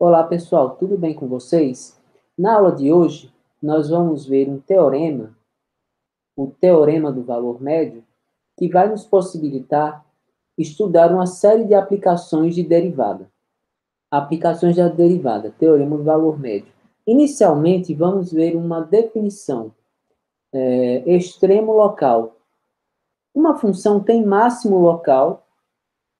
Olá, pessoal, tudo bem com vocês? Na aula de hoje, nós vamos ver um teorema, o teorema do valor médio, que vai nos possibilitar estudar uma série de aplicações de derivada. Aplicações da derivada, teorema do valor médio. Inicialmente, vamos ver uma definição, extremo local. Uma função tem máximo local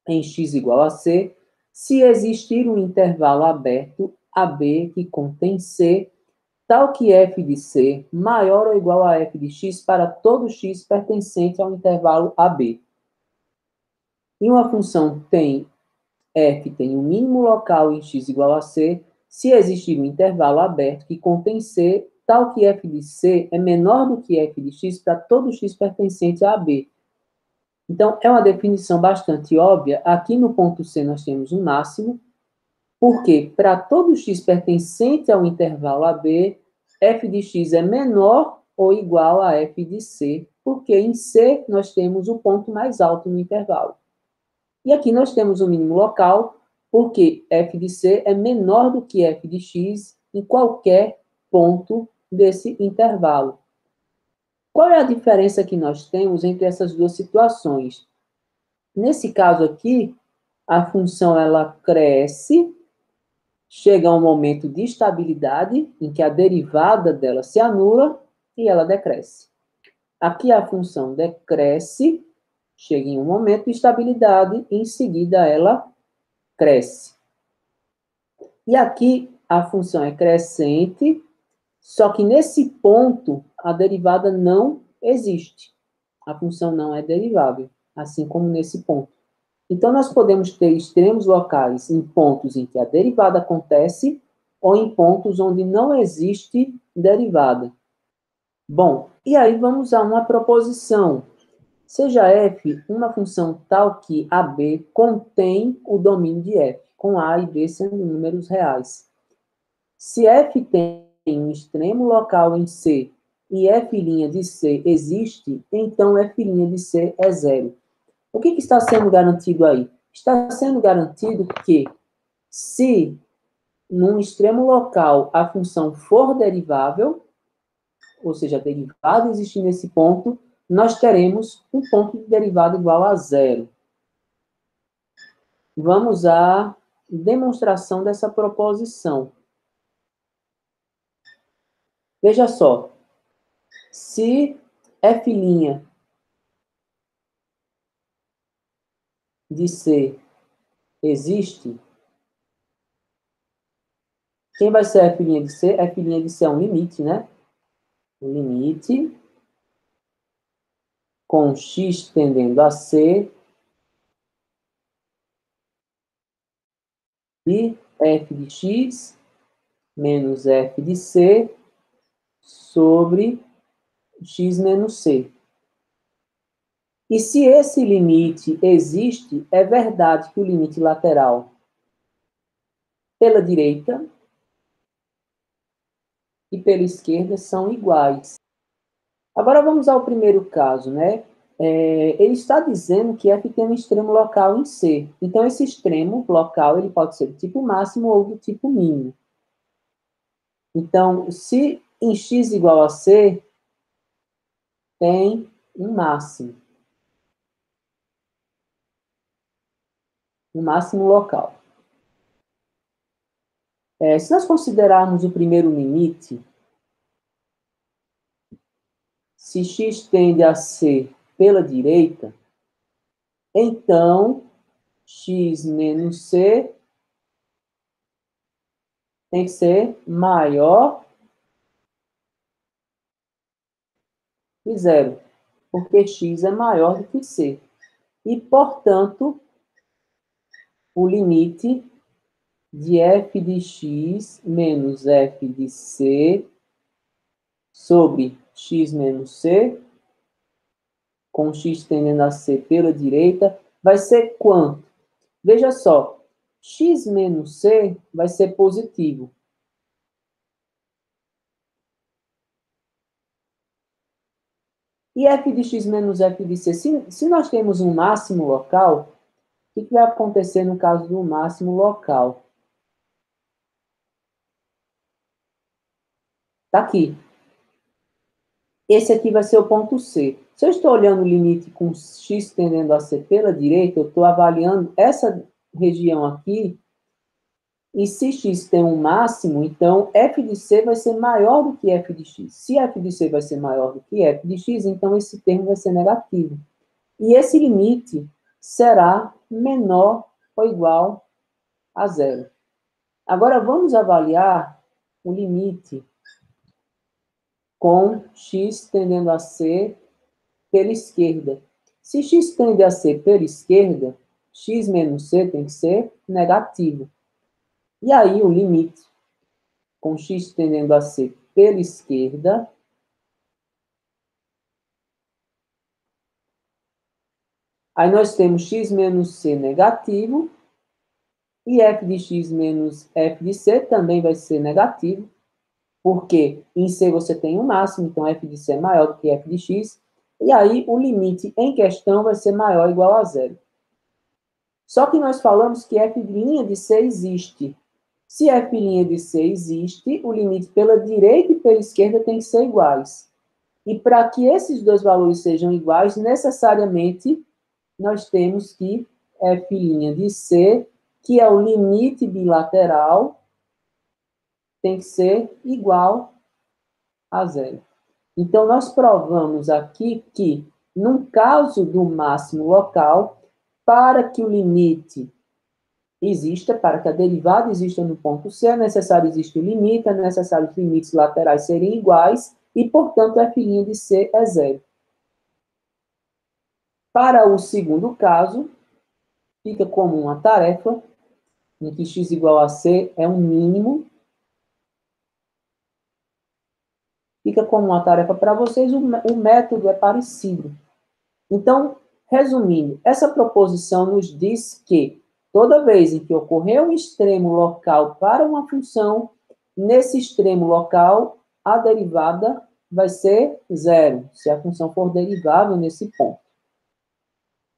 em x igual a c, se existir um intervalo aberto AB que contém C, tal que f de C maior ou igual a f de x para todo x pertencente ao intervalo AB. E uma função f tem um mínimo local em x igual a C, se existir um intervalo aberto que contém C, tal que f de C é menor do que f de x para todo x pertencente a AB. Então, é uma definição bastante óbvia. Aqui no ponto C nós temos um máximo, porque para todo x pertencente ao intervalo AB, f de x é menor ou igual a f de C, porque em C nós temos o ponto mais alto no intervalo. E aqui nós temos o mínimo local, porque f de C é menor do que f de x em qualquer ponto desse intervalo. Qual é a diferença que nós temos entre essas duas situações? Nesse caso aqui, a função ela cresce, chega a um momento de estabilidade, em que a derivada dela se anula e ela decresce. Aqui a função decresce, chega em um momento de estabilidade e em seguida ela cresce. E aqui a função é crescente, só que nesse ponto a derivada não existe. A função não é derivável, assim como nesse ponto. Então, nós podemos ter extremos locais em pontos em que a derivada acontece ou em pontos onde não existe derivada. Bom, e aí vamos a uma proposição. Seja f uma função tal que AB contém o domínio de f, com A e B sendo números reais. Se f tem um extremo local em C e f' de C existe, então f' de C é zero. O que está sendo garantido aí? Está sendo garantido que, se num extremo local a função for derivável, ou seja, a derivada existir nesse ponto, nós teremos um ponto de derivada igual a zero. Vamos à demonstração dessa proposição. Veja só, se f' de C existe, quem vai ser f' de C? F' de C é um limite, né? Um limite com x tendendo a C de f de x menos f de C sobre x menos C. E se esse limite existe, é verdade que o limite lateral pela direita e pela esquerda são iguais. Agora vamos ao primeiro caso, né? Ele está dizendo que f tem um extremo local em C. Então, esse extremo local ele pode ser do tipo máximo ou do tipo mínimo. Então, se em x igual a C, tem um máximo. Um máximo local. Se nós considerarmos o primeiro limite, se x tende a C pela direita, então x menos C tem que ser maior que zero, porque x é maior do que C. E, portanto, o limite de f de x menos f de C sobre x menos C, com x tendendo a C pela direita, vai ser quanto? Veja só, x menos C vai ser positivo. E f de x menos f de C, se nós temos um máximo local, o que vai acontecer no caso do máximo local? Está aqui. Esse aqui vai ser o ponto C. Se eu estou olhando o limite com x tendendo a C pela direita, eu estou avaliando essa região aqui, e se x tem um máximo, então f de C vai ser maior do que f de x. Se f de C vai ser maior do que f de x, então esse termo vai ser negativo. E esse limite será menor ou igual a zero. Agora, vamos avaliar o limite com x tendendo a C pela esquerda. Se x tende a C pela esquerda, x menos C tem que ser negativo. E aí, o limite com x tendendo a C pela esquerda, aí nós temos x menos C negativo, e f de x menos f de C também vai ser negativo, porque em C você tem um máximo, então f de C é maior do que f de x, e aí o limite em questão vai ser maior ou igual a zero. Só que nós falamos que f' de C existe. Se f' de C existe, o limite pela direita e pela esquerda tem que ser iguais. E para que esses dois valores sejam iguais, necessariamente nós temos que f' de C, que é o limite bilateral, tem que ser igual a zero. Então, nós provamos aqui que, num caso do máximo local, para que o limite exista, para que a derivada exista no ponto C, é necessário existir o limite, é necessário que os limites laterais serem iguais, e, portanto, f' de C é zero. Para o segundo caso, fica como uma tarefa, em que x igual a C é um mínimo. Fica como uma tarefa para vocês, o método é parecido. Então, resumindo, essa proposição nos diz que toda vez em que ocorrer um extremo local para uma função, nesse extremo local, a derivada vai ser zero, se a função for derivável nesse ponto.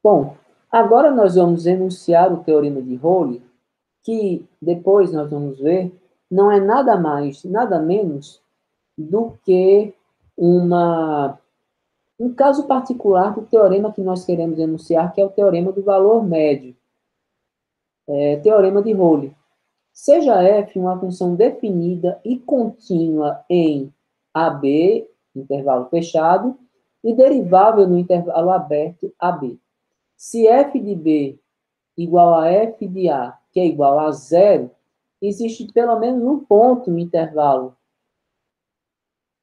Bom, agora nós vamos enunciar o teorema de Rowley, que depois nós vamos ver, não é nada mais, nada menos do que um caso particular do teorema que nós queremos enunciar, que é o teorema do valor médio, teorema de Rowley. Seja f uma função definida e contínua em AB, intervalo fechado, e derivável no intervalo aberto AB. Se f de B igual a f de A, que é igual a zero, existe pelo menos um ponto no intervalo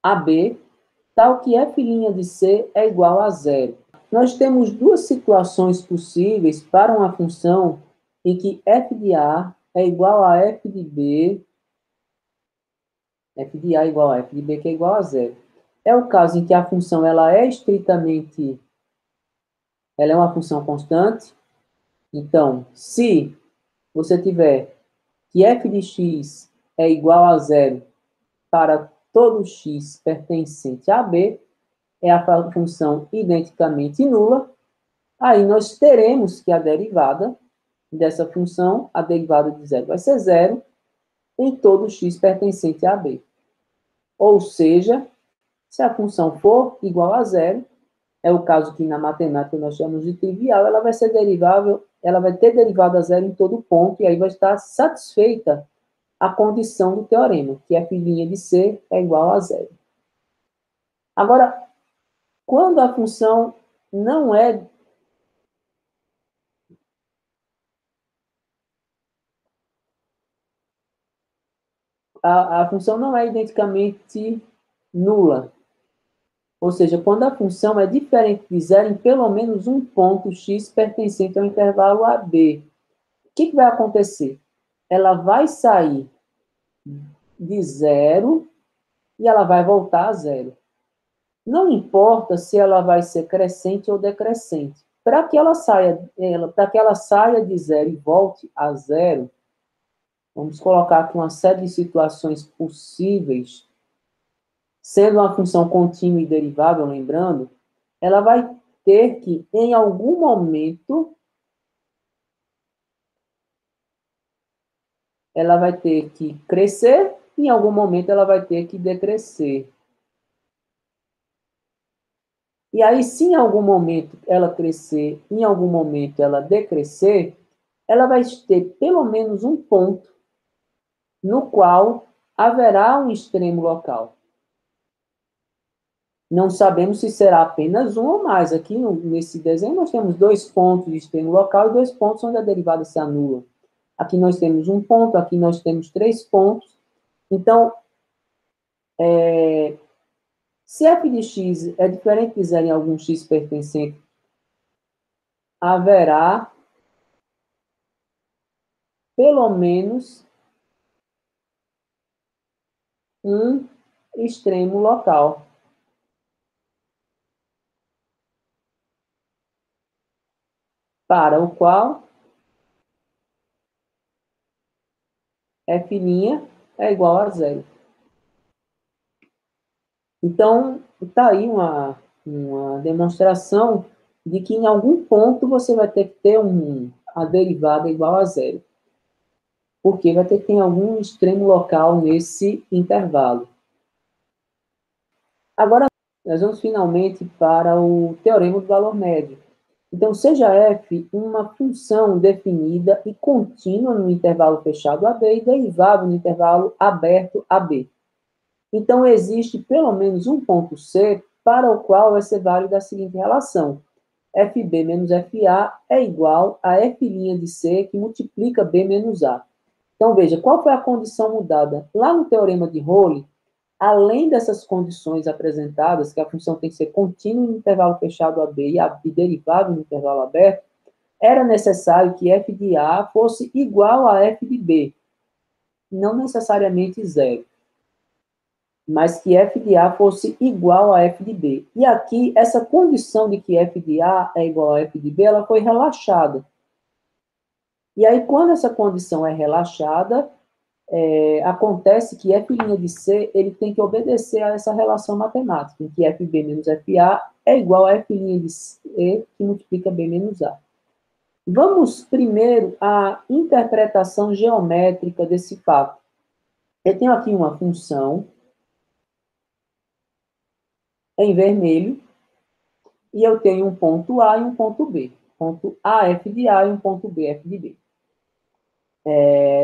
AB, tal que f' de C é igual a zero. Nós temos duas situações possíveis para uma função em que f de A é igual a f de B, f de A é igual a f de B, que é igual a zero. É o caso em que a função ela é uma função constante. Então, se você tiver que f de x é igual a zero para todo x pertencente a B, é a função identicamente nula, aí nós teremos que a derivada dessa função, a derivada de zero vai ser zero, em todo x pertencente a B. Ou seja, se a função for igual a zero, é o caso que na matemática nós chamamos de trivial, ela vai ser derivável, ela vai ter derivada zero em todo ponto, e aí vai estar satisfeita a condição do teorema, que f' de C é igual a zero. Agora, quando a função não é a função não é identicamente nula. Ou seja, quando a função é diferente de zero em pelo menos um ponto x pertencente ao intervalo AB. O que vai acontecer? Ela vai sair de zero e ela vai voltar a zero. Não importa se ela vai ser crescente ou decrescente. Para que ela saia de zero e volte a zero, vamos colocar aqui uma série de situações possíveis. Sendo uma função contínua e derivável, lembrando, ela vai ter que, em algum momento, ela vai ter que crescer em algum momento ela vai ter que decrescer. E aí, se em algum momento ela crescer, em algum momento ela decrescer, ela vai ter pelo menos um ponto no qual haverá um extremo local. Não sabemos se será apenas um ou mais. Aqui nesse desenho nós temos 2 pontos de extremo local e 2 pontos onde a derivada se anula. Aqui nós temos um ponto, aqui nós temos 3 pontos. Então, se f de x é diferente de zero em algum x pertencente, haverá pelo menos um extremo local. Para o qual f' é igual a zero. Então, está aí uma demonstração de que em algum ponto você vai ter que ter a derivada igual a zero. Porque vai ter que ter algum extremo local nesse intervalo. Agora, nós vamos finalmente para o teorema do valor médio. Então, seja f uma função definida e contínua no intervalo fechado AB e derivável no intervalo aberto AB. Então, existe pelo menos um ponto C para o qual vai ser válida a seguinte relação. FB menos FA é igual a F' de C que multiplica B menos A. Então, veja, qual foi a condição mudada? Lá no teorema de Rowley, além dessas condições apresentadas, que a função tem que ser contínua no intervalo fechado AB e derivável no intervalo aberto, era necessário que f de A fosse igual a f de B, não necessariamente zero, mas que f de A fosse igual a f de B. E aqui, essa condição de que f de A é igual a f de B, ela foi relaxada. E aí, quando essa condição é relaxada, acontece que f' de C ele tem que obedecer a essa relação matemática, em que fb menos fa é igual a f' de C que multiplica b menos a. Vamos primeiro à interpretação geométrica desse fato. Eu tenho aqui uma função em vermelho e eu tenho um ponto A e um ponto B. Ponto A, f de A e um ponto B, f de B.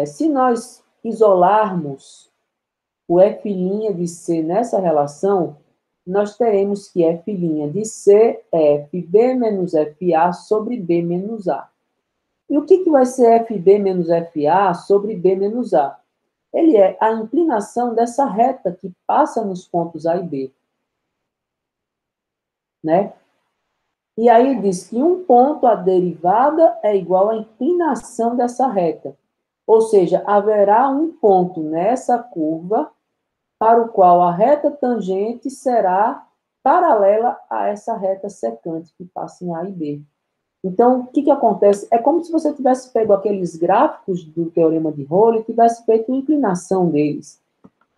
Se nós isolarmos o f' de C nessa relação, nós teremos que f' de C é fb menos fa sobre b menos a. E o que vai ser fb menos fa sobre b menos a? Ele é a inclinação dessa reta que passa nos pontos A e B. Né? E aí diz que um ponto, a derivada, é igual à inclinação dessa reta. Ou seja, haverá um ponto nessa curva para o qual a reta tangente será paralela a essa reta secante que passa em A e B. Então, o que acontece? É como se você tivesse pego aqueles gráficos do teorema de Rowley e tivesse feito uma inclinação deles.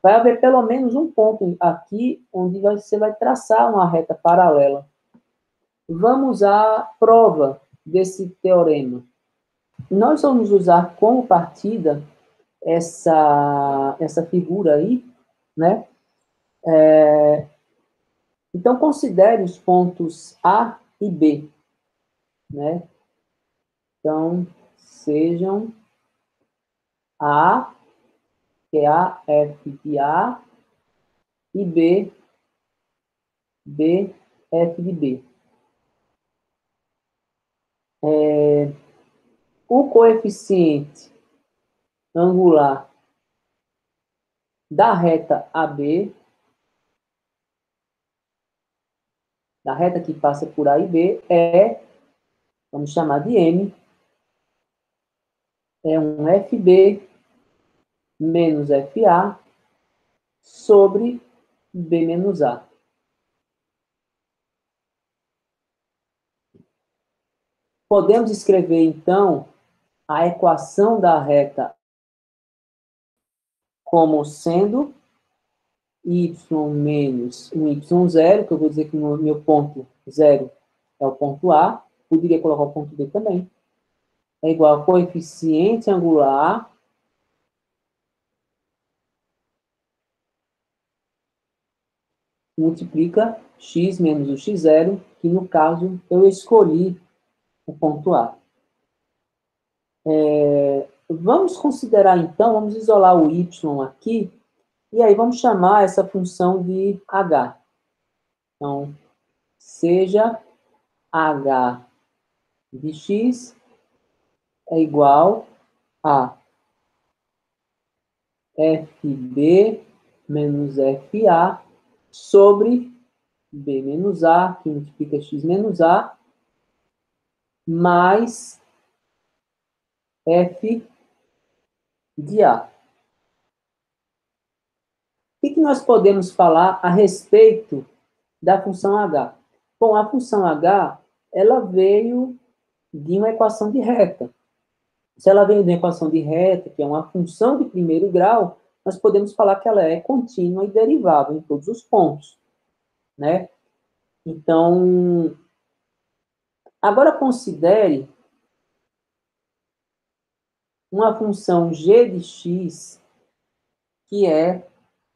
Vai haver pelo menos um ponto aqui onde você vai traçar uma reta paralela. Vamos à prova desse teorema. Nós vamos usar como partida essa figura aí, né? Então, considere os pontos A e B, né? Então, sejam A, que é A, F de A, e B, B, F de B. O coeficiente angular da reta AB, da reta que passa por A e B, vamos chamar de M, é um FB menos FA sobre B menos A. Podemos escrever, então, a equação da reta como sendo y menos um y0, que eu vou dizer que o meu ponto zero é o ponto A, poderia colocar o ponto B também, é igual ao coeficiente angular multiplica x menos o x0, que no caso eu escolhi o ponto A. Vamos considerar então, vamos isolar o y aqui, e aí vamos chamar essa função de h. Então, seja h de x é igual a fb menos fa sobre b menos a, que multiplica x menos a, mais f de a. O que nós podemos falar a respeito da função h? Bom, a função h, ela veio de uma equação de reta. Se ela veio de uma equação de reta, que é uma função de primeiro grau, nós podemos falar que ela é contínua e derivável em todos os pontos, né? Então, agora considere uma função g de x, que é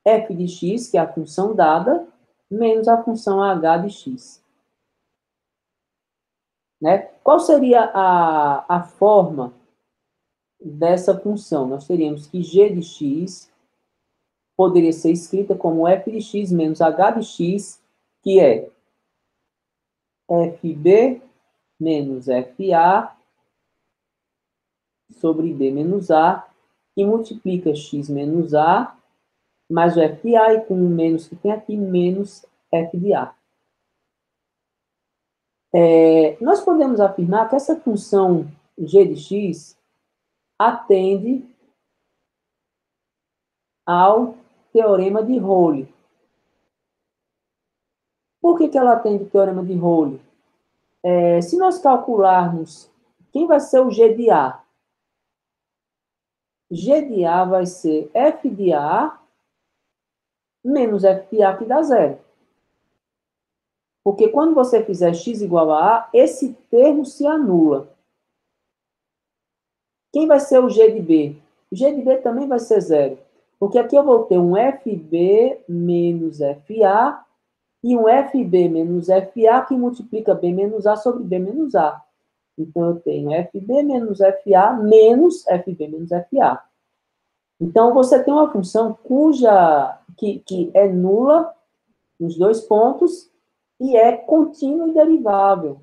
f de x, que é a função dada, menos a função h de x. Né? Qual seria a forma dessa função? Nós teríamos que g de x poderia ser escrita como f de x menos h de x, que é fb menos fa sobre b menos a, que multiplica x menos a, mais o fa, e com o menos que tem aqui, menos f de a. Nós podemos afirmar que essa função g de x atende ao teorema de Rowle. Por que ela atende o teorema de Rowle? Se nós calcularmos quem vai ser o g de a, g de a vai ser f de a menos f de a, que dá zero. Porque quando você fizer x igual a a, esse termo se anula. Quem vai ser o g de b? O g de b também vai ser zero. Porque aqui eu vou ter um fb menos fa e um fb menos fa que multiplica b menos a sobre b menos a. Então, eu tenho fb menos fa menos fb menos fa. Então, você tem uma função que é nula nos dois pontos e é contínua e derivável.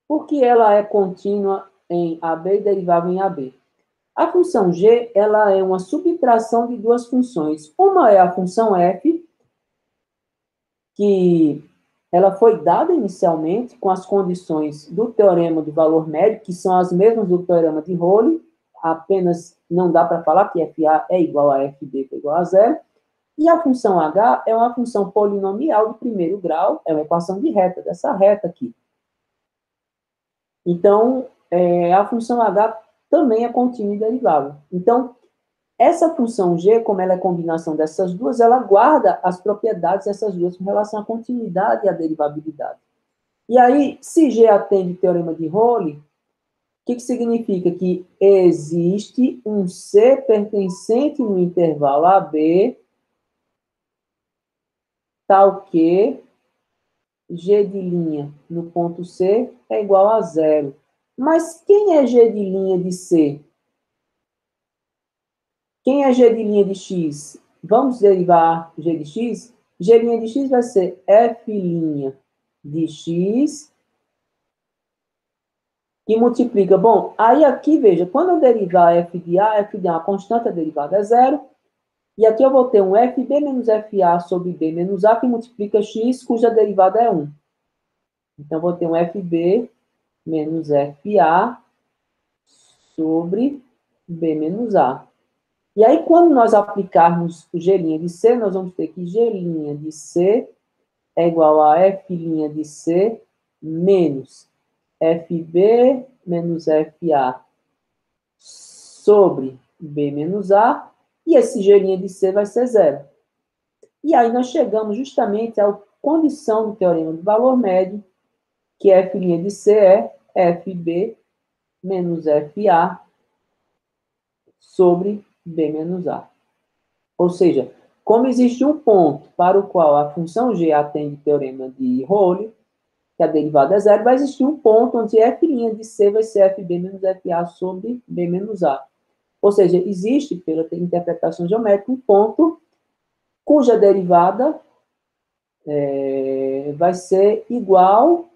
Por que ela é contínua em AB e derivável em AB? A função g, ela é uma subtração de duas funções. Uma é a função f, que ela foi dada inicialmente com as condições do teorema do valor médio, que são as mesmas do teorema de Rowle, apenas não dá para falar que FA é igual a FB, que é igual a zero. E a função h é uma função polinomial de primeiro grau, é uma equação de reta, dessa reta aqui. Então, a função h também é contínua e derivável. Então, essa função g, como ela é combinação dessas duas, ela guarda as propriedades dessas duas com relação à continuidade e à derivabilidade. E aí, se g atende o teorema de Rowle, o que significa? Que existe um C pertencente no intervalo AB, tal que g de linha no ponto C é igual a zero. Mas quem é g de linha de C? Quem é g de linha de x? Vamos derivar g de x? G' de x vai ser f' de x, que multiplica. Bom, aí aqui, veja, quando eu derivar f de a é uma constante, a derivada é zero. E aqui eu vou ter um fb menos fa sobre b menos a, que multiplica x, cuja derivada é 1. Então, eu vou ter um fb menos fa sobre b menos a. E aí, quando nós aplicarmos o g' de c, nós vamos ter que g' de c é igual a f' de c menos fb menos fa sobre b menos a, e esse g' de c vai ser zero. E aí nós chegamos justamente à condição do teorema do valor médio, que f' de c é fb menos fa sobre b menos a. Ou seja, como existe um ponto para o qual a função g atende o teorema de Rolle, que a derivada é zero, vai existir um ponto onde f' de c vai ser fb menos fa sobre b menos a. Ou seja, existe, pela interpretação geométrica, um ponto cuja derivada vai ser igual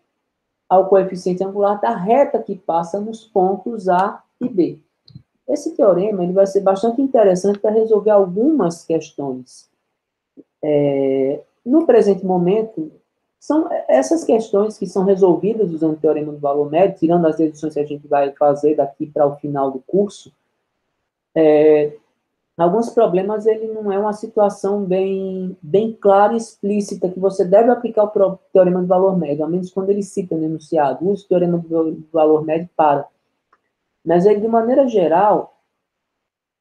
ao coeficiente angular da reta que passa nos pontos A e B. Esse teorema ele vai ser bastante interessante para resolver algumas questões. No presente momento, são essas questões que são resolvidas usando o teorema do valor médio, tirando as deduções que a gente vai fazer daqui para o final do curso, alguns problemas ele não é uma situação bem clara e explícita que você deve aplicar o teorema do valor médio, a menos quando ele cita no enunciado, use o teorema do valor médio para. Mas ele, de maneira geral,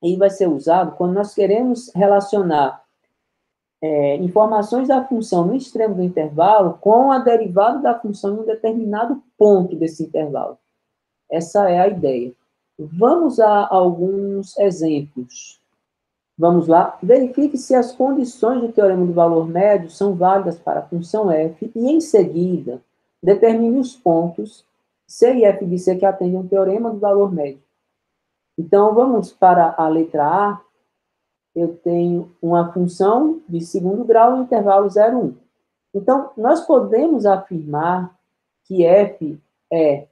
ele vai ser usado quando nós queremos relacionar informações da função no extremo do intervalo com a derivada da função em um determinado ponto desse intervalo. Essa é a ideia. Vamos a alguns exemplos. Vamos lá. Verifique se as condições do teorema do valor médio são válidas para a função f e, em seguida, determine os pontos c e f de c que atendem ao teorema do valor médio. Então, vamos para a letra A. Eu tenho uma função de segundo grau no intervalo 0, 1. Então, nós podemos afirmar que f é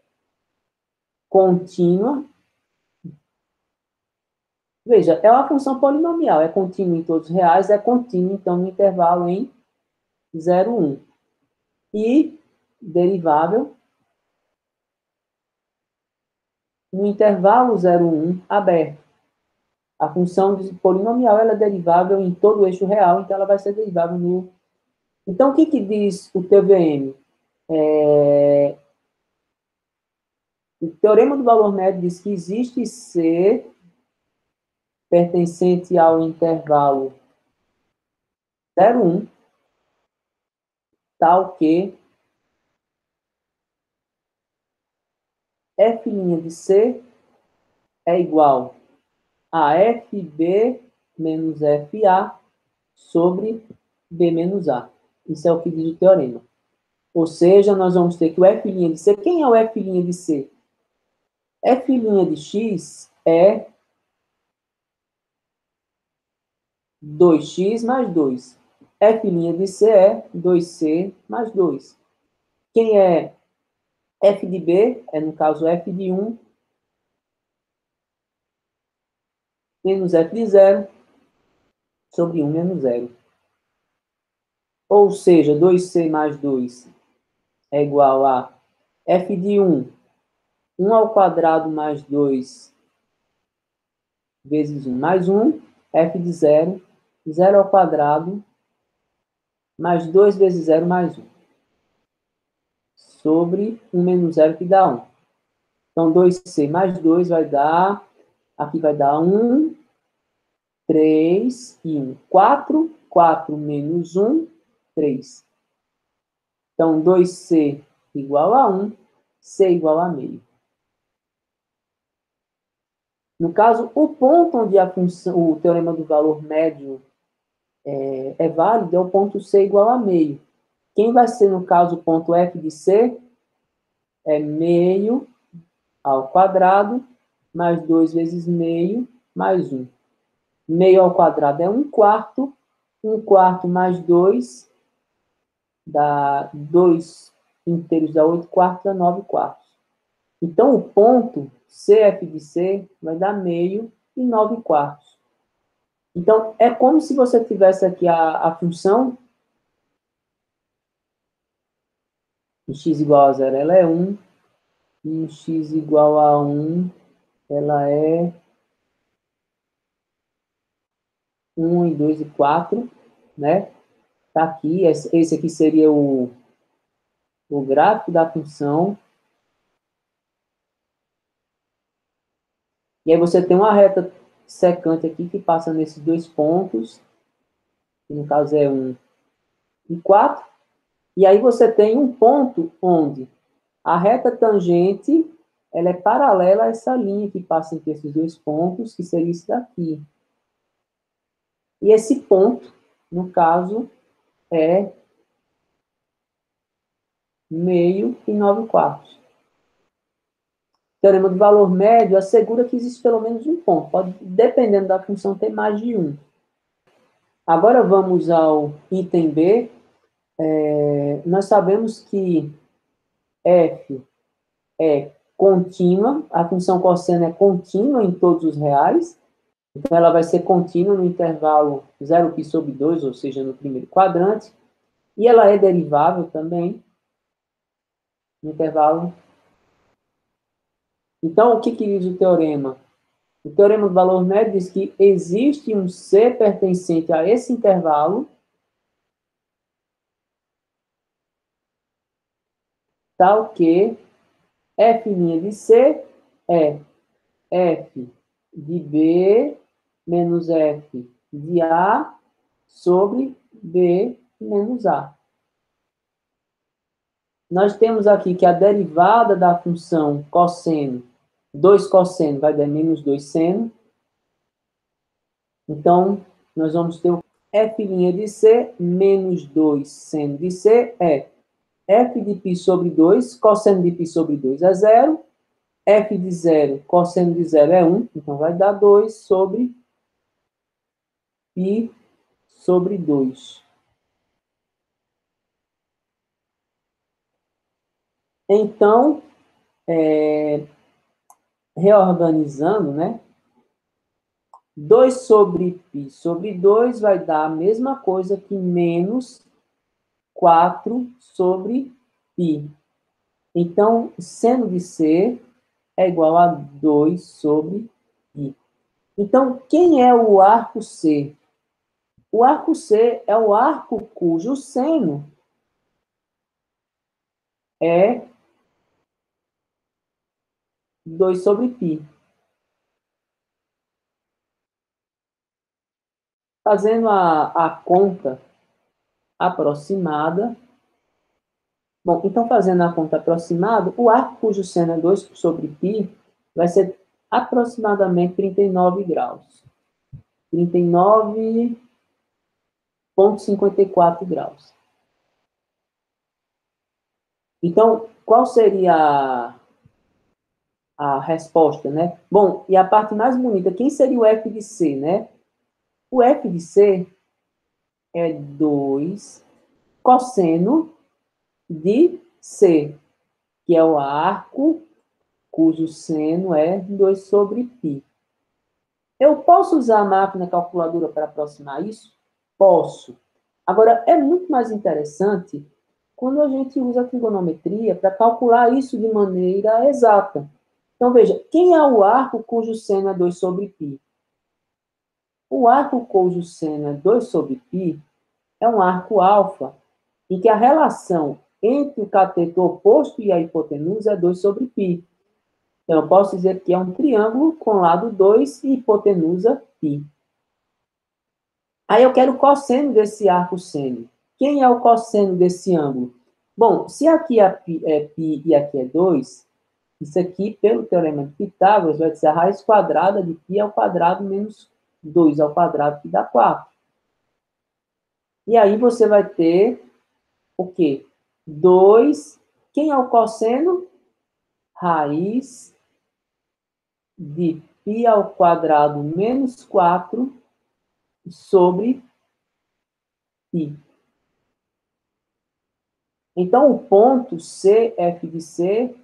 contínua. Veja, é uma função polinomial, é contínua em todos os reais, é contínua, então, no intervalo em 0, 1. E derivável no intervalo 0, 1 aberto. A função polinomial ela é derivável em todo o eixo real, então ela vai ser derivável no... Então, o que diz o TVM? O teorema do valor médio diz que existe C pertencente ao intervalo 0, 1, tal que f' de C é igual a fb menos fa sobre b menos a. Isso é o que diz o teorema. Ou seja, nós vamos ter que o f' de C... Quem é o f' de C? F' de x é 2x mais 2. F' de C é 2c mais 2. Quem é f de b? É, no caso, f de 1 menos f de 0 sobre 1 menos 0. Ou seja, 2c mais 2 é igual a f de 1, 1 ao quadrado mais 2 vezes 1 mais 1, f de 0, 0 ao quadrado mais 2 vezes 0 mais 1. Sobre 1 menos 0, que dá 1. Então, 2c mais 2 vai dar... Aqui vai dar 1, 3 e 1. 4. 4 menos 1, 3. Então, 2c igual a 1, c igual a meio. No caso, o ponto onde a função, o teorema do valor médio é válido é o ponto c igual a meio. Quem vai ser, no caso, o ponto f de c é meio ao quadrado mais 2 vezes meio mais 1. Meio ao quadrado é 1 quarto. 1 quarto mais 2 dá 2 inteiros, dá 8 quartos, dá 9 quartos. Então, o ponto CF de C vai dar meio e 9 quartos. Então, é como se você tivesse aqui a função em x igual a 0, ela é 1, e em x igual a 1, ela é 1 e 2 e 4, né? Tá aqui, esse aqui seria o gráfico da função. E aí você tem uma reta secante aqui que passa nesses dois pontos, que no caso é 1 e 4. E aí você tem um ponto onde a reta tangente ela é paralela a essa linha que passa entre esses dois pontos, que seria isso daqui. E esse ponto no caso, é meio e 9/4. O teorema do valor médio assegura que existe pelo menos um ponto. Pode, dependendo da função, ter mais de um. Agora vamos ao item B. Nós sabemos que f é contínua, a função cosseno é contínua em todos os reais, então ela vai ser contínua no intervalo 0π sobre 2, ou seja, no primeiro quadrante, e ela é derivável também no intervalo. Então, o que diz o teorema? O teorema do valor médio diz que existe um C pertencente a esse intervalo, tal que f' de C é f de B menos f de A sobre B menos A. Nós temos aqui que a derivada da função cosseno, 2 cosseno vai dar menos 2 seno. Então, nós vamos ter o f' de C menos 2 seno de C é f de π sobre 2, cosseno de π sobre 2 é 0, f de 0, cosseno de 0 é 1, então vai dar 2 sobre π sobre 2. Então, reorganizando, né? 2 sobre π sobre 2 vai dar a mesma coisa que menos 4 sobre π. Então, seno de C é igual a 2 sobre π. Então, quem é o arco C? O arco C é o arco cujo seno é 2 sobre π. Fazendo a conta aproximada. Bom, então fazendo a conta aproximada, o arco cujo seno é 2 sobre π vai ser aproximadamente 39 graus. 39,54 graus. Então, qual seria a resposta, né? Bom, e a parte mais bonita, quem seria o f de C, né? O f de C é 2 cosseno de C, que é o arco cujo seno é 2 sobre π. Eu posso usar a máquina calculadora para aproximar isso? Posso. Agora, é muito mais interessante quando a gente usa a trigonometria para calcular isso de maneira exata. Então, veja, quem é o arco cujo seno é 2 sobre π? O arco cujo seno é 2 sobre π é um arco alfa, em que a relação entre o cateto oposto e a hipotenusa é 2 sobre π. Então, eu posso dizer que é um triângulo com lado 2 e hipotenusa π. Aí eu quero o cosseno desse arco seno. Quem é o cosseno desse ângulo? Bom, se aqui é π e aqui é 2, isso aqui, pelo teorema de Pitágoras, vai ser a raiz quadrada de π ao quadrado menos 2 ao quadrado, que dá 4. E aí você vai ter o quê? 2. Quem é o cosseno? Raiz de π ao quadrado menos 4 sobre π. Então, o ponto CF de C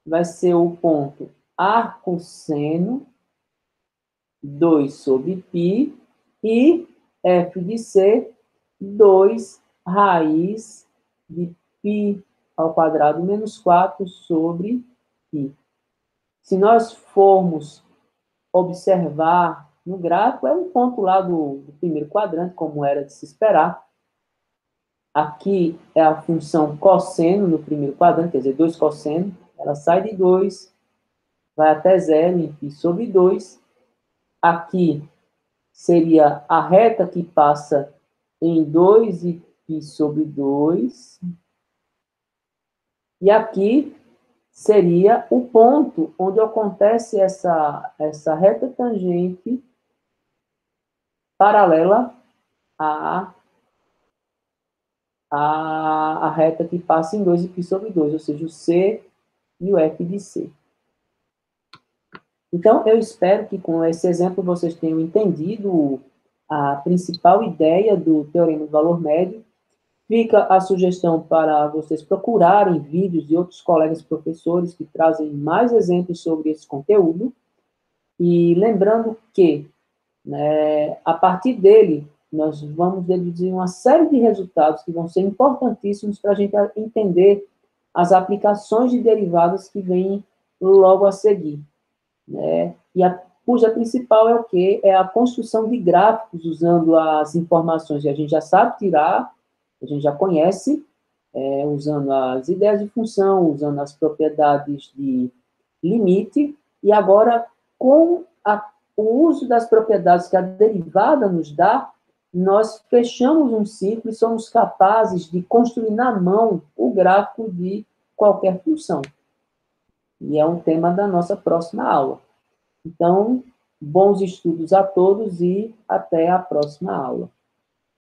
vai ser o ponto arco seno 2 sobre π e f de C 2 raiz de π ao quadrado menos 4 sobre π. Se nós formos observar no gráfico, é um ponto lá do primeiro quadrante, como era de se esperar. Aqui é a função cosseno no primeiro quadrante, quer dizer, 2 cosseno. Ela sai de 2, vai até 0 em π sobre 2. Aqui seria a reta que passa em 2 e π sobre 2. E aqui seria o ponto onde acontece essa reta tangente paralela a, a reta que passa em 2 e π sobre 2, ou seja, o C e o F de C. Então, eu espero que com esse exemplo vocês tenham entendido a principal ideia do Teorema do Valor Médio. Fica a sugestão para vocês procurarem vídeos de outros colegas professores que trazem mais exemplos sobre esse conteúdo. E lembrando que, né, a partir dele, nós vamos deduzir uma série de resultados que vão ser importantíssimos para a gente entender as aplicações de derivadas que vêm logo a seguir, né? Cuja principal é o quê? É a construção de gráficos usando as informações que a gente já sabe tirar, a gente já conhece, usando as ideias de função, usando as propriedades de limite, e agora, com o uso das propriedades que a derivada nos dá, nós fechamos um ciclo e somos capazes de construir na mão o gráfico de qualquer função. E é um tema da nossa próxima aula. Então, bons estudos a todos e até a próxima aula.